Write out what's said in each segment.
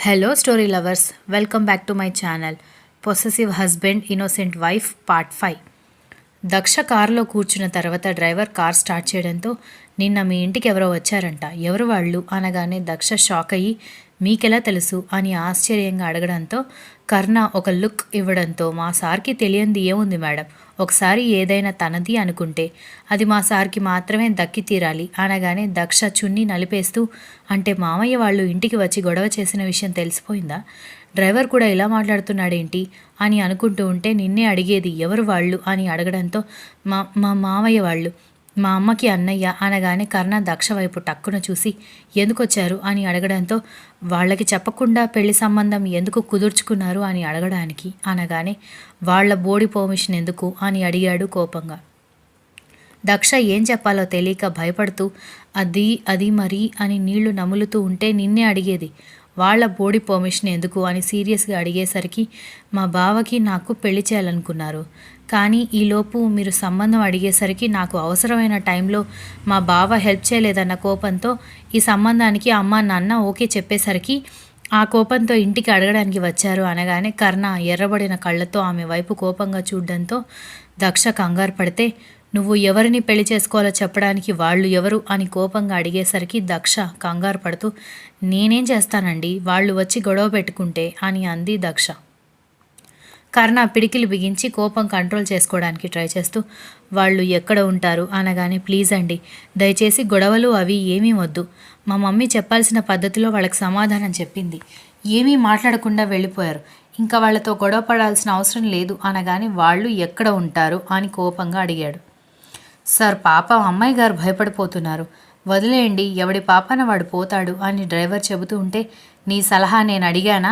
Hello story lovers, welcome back to my channel. Possessive husband innocent wife part 5. Daksha కారులో కూర్చున్న తర్వాత driver car start చేయడంతో నిన్న మీ ఇంటికి ఎవరో వచ్చారంట, ఎవరు వాళ్ళు అనగానే దక్ష షాక్ అయ్యి మీకెలా తెలుసు అని ఆశ్చర్యంగా అడగడంతో కర్ణ ఒక లుక్ ఇవ్వడంతో మా సార్కి తెలియంది ఏముంది మేడం, ఒకసారి ఏదైనా తనది అనుకుంటే అది మా సార్కి మాత్రమే దక్కి తీరాలి అనగానే దక్ష చున్నీ నలిపేస్తూ అంటే మామయ్య వాళ్ళు ఇంటికి వచ్చి గొడవ చేసిన విషయం తెలిసిపోయిందా, డ్రైవర్ కూడా ఇలా మాట్లాడుతున్నాడేంటి అని అనుకుంటూ ఉంటే నిన్నే అడిగేది ఎవరు వాళ్ళు అని అడగడంతో మా మా మామయ్య వాళ్ళు, మా అమ్మకి అన్నయ్య అనగానే కర్ణ దక్ష వైపు టక్కున చూసి ఎందుకొచ్చారు అని అడగడంతో వాళ్ళకి చెప్పకుండా పెళ్లి సంబంధం ఎందుకు కుదుర్చుకున్నారు అని అడగడానికి అనగానే వాళ్ళ బోడి పర్మిషన్ ఎందుకు అని అడిగాడు కోపంగా. దక్ష ఏం చెప్పాలో తెలియక భయపడుతూ అది మరి అని నీళ్లు నములుతూ ఉంటే నిన్నే అడిగేది వాళ్ళ బోడి పర్మిషన్ ఎందుకు అని సీరియస్గా అడిగేసరికి మా బావకి నాకు పెళ్లి చేయాలనుకున్నారు, కానీ ఈలోపు మీరు సంబంధం అడిగేసరికి నాకు అవసరమైన టైంలో మా బావ హెల్ప్ చేయలేదన్న కోపంతో ఈ సంబంధానికి అమ్మ నాన్న ఓకే చెప్పేసరికి ఆ కోపంతో ఇంటికి అడగడానికి వచ్చారు అనగానే కర్ణ ఎర్రబడిన కళ్ళతో ఆమె వైపు కోపంగా చూడడంతో దక్ష కంగారు పడితే నువ్వు ఎవరిని పెళ్లి చేసుకోవాలో చెప్పడానికి వాళ్ళు ఎవరు అని కోపంగా అడిగేసరికి దక్ష కంగారు పడుతూ నేనేం చేస్తానండి, వాళ్ళు వచ్చి గొడవ పెట్టుకుంటే అని అంది దక్ష. కర్ణ పిడికిలు బిగించి కోపం కంట్రోల్ చేసుకోవడానికి ట్రై చేస్తూ వాళ్ళు ఎక్కడ ఉంటారు అనగానే ప్లీజ్ అండి, దయచేసి గొడవలు అవి ఏమీ వద్దు, మా మమ్మీ చెప్పాల్సిన పద్ధతిలో వాళ్ళకి సమాధానం చెప్పింది, ఏమీ మాట్లాడకుండా వెళ్ళిపోయారు, ఇంకా వాళ్ళతో గొడవ పడాల్సిన అవసరం లేదు అనగానే వాళ్ళు ఎక్కడ ఉంటారు అని కోపంగా అడిగాడు. సార్ పాపం అమ్మాయి గారు భయపడిపోతున్నారు, వదిలేయండి ఎవడి పాపన వాడు పోతాడు అని డ్రైవర్ చెబుతూ ఉంటే నీ సలహా నేను అడిగానా,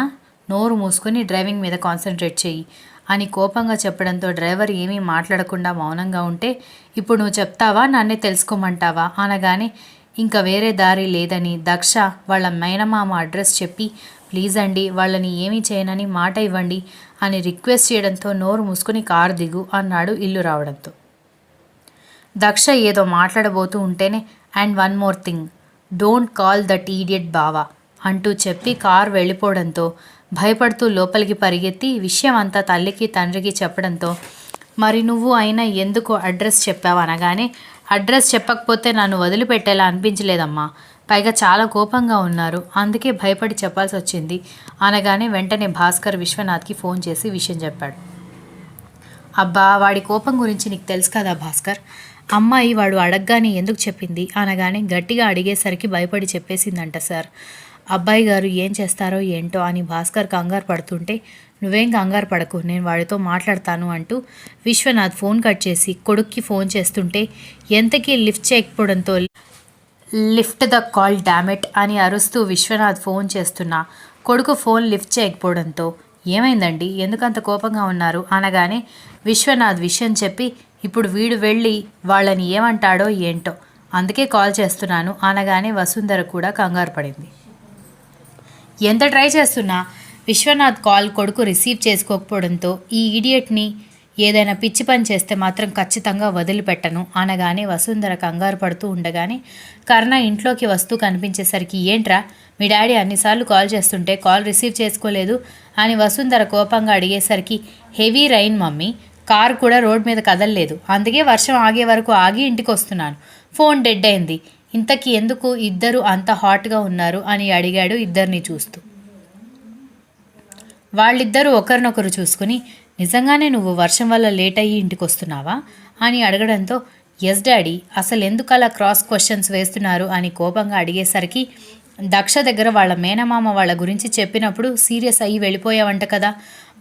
నోరు మూసుకొని డ్రైవింగ్ మీద కాన్సన్ట్రేట్ చెయ్యి అని కోపంగా చెప్పడంతో డ్రైవర్ ఏమీ మాట్లాడకుండా మౌనంగా ఉంటే ఇప్పుడు నువ్వు చెప్తావా నన్నే తెలుసుకోమంటావా అనగానే ఇంకా వేరే దారి లేదని దక్ష వాళ్ళ మేనమామ అడ్రస్ చెప్పి ప్లీజ్ అండి వాళ్ళని ఏమీ చేయనని మాట ఇవ్వండి అని రిక్వెస్ట్ చేయడంతో నోరు మూసుకొని కారు దిగు అన్నాడు ఇల్లు రావడంతో. దక్ష ఏదో మాట్లాడబోతూ ఉంటేనే and one more thing, don't call that idiot బావా అంటూ చెప్పి కార్ వెళ్ళిపోవడంతో భయపడుతూ లోపలికి పరిగెత్తి విషయం అంతా తల్లికి తండ్రికి చెప్పడంతో మరి నువ్వు అయినా ఎందుకు అడ్రస్ చెప్పావు అనగానే అడ్రస్ చెప్పకపోతే నన్ను వదిలిపెట్టేలా అనిపించలేదమ్మా, పైగా చాలా కోపంగా ఉన్నారు అందుకే భయపడి చెప్పాల్సి వచ్చింది అనగానే వెంటనే భాస్కర్ విశ్వనాథ్కి ఫోన్ చేసి విషయం చెప్పాడు. అబ్బా వాడి కోపం గురించి నీకు తెలుసు కదా భాస్కర్, అమ్మాయి వాడు అడగగానే ఎందుకు చెప్పింది అనగానే గట్టిగా అడిగేసరికి భయపడి చెప్పేసిందంట సార్, అబ్బాయి గారు ఏం చేస్తారో ఏంటో అని భాస్కర్ కంగారు పడుతుంటే నువ్వేం కంగారు పడకు నేను వాడితో మాట్లాడతాను అంటూ విశ్వనాథ్ ఫోన్ కట్ చేసి కొడుక్కి ఫోన్ చేస్తుంటే ఎంతకీ లిఫ్ట్ చేయకపోవడంతో లిఫ్ట్ ద కాల్ డామెట్ అని అరుస్తూ విశ్వనాథ్ ఫోన్ చేస్తున్నా కొడుకు ఫోన్ లిఫ్ట్ చేయకపోవడంతో ఏమైందండి ఎందుకంత కోపంగా ఉన్నారు అనగానే విశ్వనాథ్ విషయం చెప్పి ఇప్పుడు వీడు వెళ్ళి వాళ్ళని ఏమంటాడో ఏంటో అందుకే కాల్ చేస్తున్నాను అనగానే వసుంధర కూడా కంగారు పడింది. ఎంత ట్రై చేస్తున్నా విశ్వనాథ్ కాల్ కొడుకు రిసీవ్ చేసుకోకపోవడంతో ఈ ఈడియట్ని ఏదైనా పిచ్చి పని చేస్తే మాత్రం ఖచ్చితంగా వదిలిపెట్టను అనగానే వసుంధర కంగారు పడుతూ ఉండగానే కర్ణ ఇంట్లోకి వస్తూ కనిపించేసరికి ఏంట్రా మీ డాడీ అన్నిసార్లు కాల్ చేస్తుంటే కాల్ రిసీవ్ చేసుకోలేదు అని వసుంధర కోపంగా అడిగేసరికి హెవీ రైన్ మమ్మీ, కారు కూడా రోడ్ మీద కదలలేదు, అందుకే వర్షం ఆగే వరకు ఆగి ఇంటికి వస్తున్నాను, ఫోన్ డెడ్ అయింది, ఇంతకీ ఎందుకు ఇద్దరు అంత హాట్గా ఉన్నారు అని అడిగాడు ఇద్దరిని చూస్తూ. వాళ్ళిద్దరూ ఒకరినొకరు చూసుకుని నిజంగానే నువ్వు వర్షం వల్ల లేట్ అయ్యి ఇంటికి వస్తున్నావా అని అడగడంతో ఎస్ డాడీ, అసలు ఎందుకు అలా క్రాస్ క్వశ్చన్స్ వేస్తున్నారు అని కోపంగా అడిగేసరికి దక్ష దగ్గర వాళ్ళ మేనమామ వాళ్ళ గురించి చెప్పినప్పుడు సీరియస్ అయ్యి వెళ్ళిపోయావంట కదా,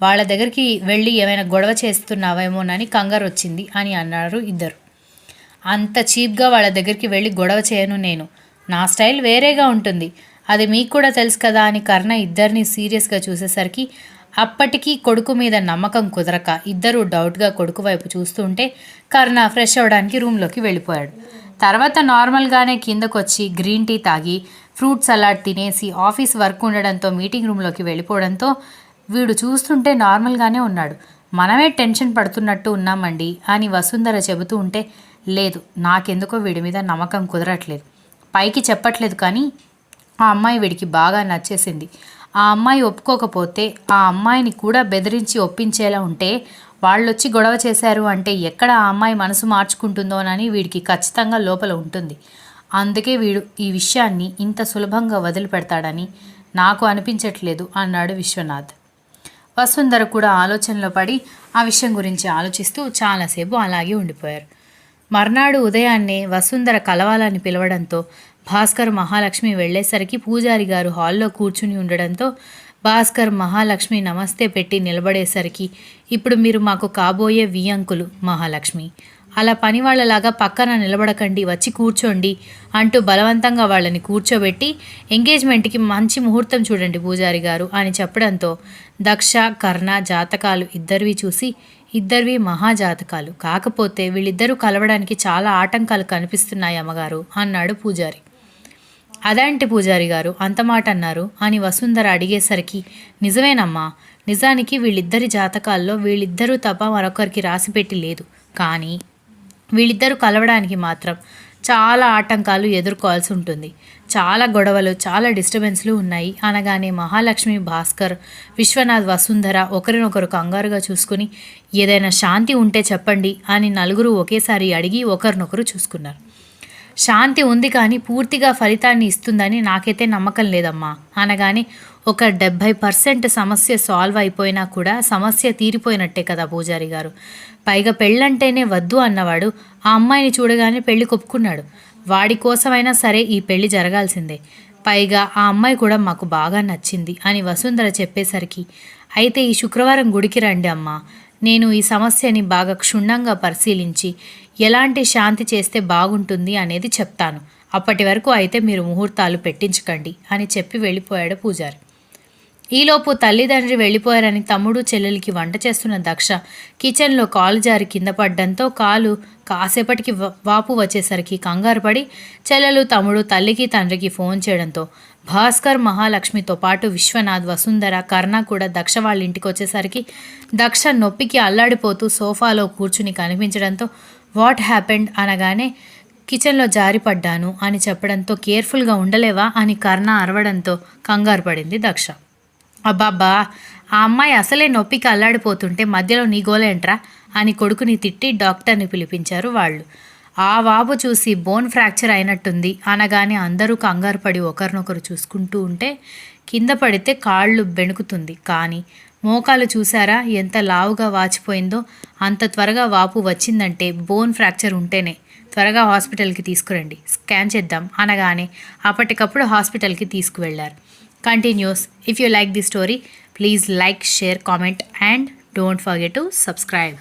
వాళ్ళ దగ్గరికి వెళ్ళి ఏమైనా గొడవ చేస్తున్నావేమోనని కంగారు వచ్చింది అని అన్నారు ఇద్దరు. అంత చీప్గా వాళ్ళ దగ్గరికి వెళ్ళి గొడవ చేయను నేను, నా స్టైల్ వేరేగా ఉంటుంది, అది మీకు కూడా తెలుసు కదా అని కర్ణ ఇద్దరిని సీరియస్గా చూసేసరికి అప్పటికీ కొడుకు మీద నమ్మకం కుదరక ఇద్దరూ డౌట్గా కొడుకు వైపు చూస్తుంటే కర్ణ ఫ్రెష్ అవ్వడానికి రూమ్లోకి వెళ్ళిపోయాడు. తర్వాత నార్మల్గానే కిందకొచ్చి గ్రీన్ టీ తాగి ఫ్రూట్ సలాడ్ తినేసి ఆఫీస్ వర్క్ ఉండడంతో మీటింగ్ రూమ్లోకి వెళ్ళిపోవడంతో వీడు చూస్తుంటే నార్మల్గానే ఉన్నాడు, మనమే టెన్షన్ పడుతున్నట్టు ఉన్నామండి అని వసుంధర చెబుతూ ఉంటే లేదు నాకెందుకో వీడి మీద నమ్మకం కుదరట్లేదు, పైకి చెప్పట్లేదు కానీ ఆ అమ్మాయి వీడికి బాగా నచ్చేసింది, ఆ అమ్మాయి ఒప్పుకోకపోతే ఆ అమ్మాయిని కూడా బెదిరించి ఒప్పించేలా ఉంటే వాళ్ళొచ్చి గొడవ చేశారు అంటే ఎక్కడ ఆ అమ్మాయి మనసు మార్చుకుంటుందోనని వీడికి ఖచ్చితంగా లోపల ఉంటుంది. అందుకే వీడు ఈ విషయాన్ని ఇంత సులభంగా వదిలిపెడతాడని నాకు అనిపించట్లేదు అన్నాడు విశ్వనాథ్. వసుంధర కూడా ఆలోచనలో పడి ఆ విషయం గురించి ఆలోచిస్తూ చాలాసేపు అలాగే ఉండిపోయారు. మర్నాడు ఉదయాన్నే వసుంధర కలవాలని పిలవడంతో భాస్కర్ మహాలక్ష్మి వెళ్ళేసరికి పూజారి గారు హాల్లో కూర్చుని ఉండడంతో భాస్కర్ మహాలక్ష్మి నమస్తే పెట్టి నిలబడేసరికి, ఇప్పుడు మీరు మాకు కాబోయే వియంకులు మహాలక్ష్మి, అలా పనివాళ్లలాగా పక్కన నిలబడకండి, వచ్చి కూర్చోండి అంటూ బలవంతంగా వాళ్ళని కూర్చోబెట్టి, ఎంగేజ్మెంట్కి మంచి ముహూర్తం చూడండి పూజారి గారు అని చెప్పడంతో దక్ష కర్ణ జాతకాలు ఇద్దరివి చూసి, ఇద్దరివి మహాజాతకాలు, కాకపోతే వీళ్ళిద్దరూ కలవడానికి చాలా ఆటంకాలు కనిపిస్తున్నాయి అమ్మగారు అన్నాడు పూజారి. అదేంటి పూజారి గారు అంత మాట అన్నారు అని వసుంధర అడిగేసరికి, నిజమేనమ్మా, నిజానికి వీళ్ళిద్దరి జాతకాల్లో వీళ్ళిద్దరూ తప్ప మరొకరికి రాసిపెట్టి లేదు, కానీ వీళ్ళిద్దరూ కలవడానికి మాత్రం చాలా ఆటంకాలు ఎదుర్కోవాల్సి ఉంటుంది, చాలా గొడవలు, చాలా డిస్టర్బెన్స్లు ఉన్నాయి అనగానే మహాలక్ష్మి, భాస్కర్, విశ్వనాథ్, వసుంధర ఒకరినొకరు కంగారుగా చూసుకుని, ఏదైనా శాంతి ఉంటే చెప్పండి అని నలుగురు ఒకేసారి అడిగి ఒకరినొకరు చూసుకున్నారు. శాంతి ఉంది కానీ పూర్తిగా ఫలితాన్ని ఇస్తుందని నాకైతే నమ్మకం లేదమ్మా అనగానే, ఒక 70% సమస్య సాల్వ్ అయిపోయినా కూడా సమస్య తీరిపోయినట్టే కదా పూజారి గారు. పైగా పెళ్ళంటేనే వద్దు అన్నవాడు ఆ అమ్మాయిని చూడగానే పెళ్లి కొప్పుకున్నాడు. వాడి కోసమైనా సరే ఈ పెళ్లి జరగాల్సిందే. పైగా ఆ అమ్మాయి కూడా మాకు బాగా నచ్చింది అని వసుంధర చెప్పేసరికి, అయితే ఈ శుక్రవారం గుడికి రండి అమ్మా, నేను ఈ సమస్యని బాగా క్షుణ్ణంగా పరిశీలించి ఎలాంటి శాంతి చేస్తే బాగుంటుంది అనేది చెప్తాను. అప్పటి వరకు అయితే మీరు ముహూర్తాలు పెట్టించకండి అని చెప్పి వెళ్ళిపోయాడు పూజారి. ఈలోపు తల్లిదండ్రి వెళ్ళిపోయారని తమ్ముడు చెల్లెలికి వంట చేస్తున్న దక్ష కిచెన్లో కాలు జారి కింద పడ్డంతో కాలు కాసేపటికి వాపు వచ్చేసరికి కంగారు పడి చెల్లెలు, తమ్ముడు తల్లికి తండ్రికి ఫోన్ చేయడంతో భాస్కర్, మహాలక్ష్మితో పాటు విశ్వనాథ్, వసుంధర, కర్ణ కూడా దక్ష వాళ్ళ ఇంటికి వచ్చేసరికి దక్ష నొప్పికి అల్లాడిపోతూ సోఫాలో కూర్చుని కనిపించడంతో వాట్ హ్యాపెండ్ అనగానే, కిచెన్లో జారిపడ్డాను అని చెప్పడంతో కేర్ఫుల్గా ఉండలేవా అని కర్ణ అరవడంతో కంగారు పడింది దక్ష. అబ్బాబ్బా, ఆ అమ్మాయి అసలే నొప్పికి అల్లాడిపోతుంటే మధ్యలో నీ గోలేంట్రా అని కొడుకుని తిట్టి డాక్టర్ని పిలిపించారు వాళ్ళు. ఆ వాపు చూసి బోన్ ఫ్రాక్చర్ అయినట్టుంది అనగానే అందరూ కంగారు పడి ఒకరినొకరు చూసుకుంటూ ఉంటే, కింద పడితే కాళ్ళు బెణుకుతుంది, కానీ మోకాలు చూసారా ఎంత లావుగా వాచిపోయిందో, అంత త్వరగా వాపు వచ్చిందంటే బోన్ ఫ్రాక్చర్ ఉంటేనే, త్వరగా హాస్పిటల్కి తీసుకురండి, స్కాన్ చేద్దాం అనగానే అప్పటికప్పుడు హాస్పిటల్కి తీసుకువెళ్ళారు. Continues. If you like this story, please like, share, comment and don't forget to subscribe.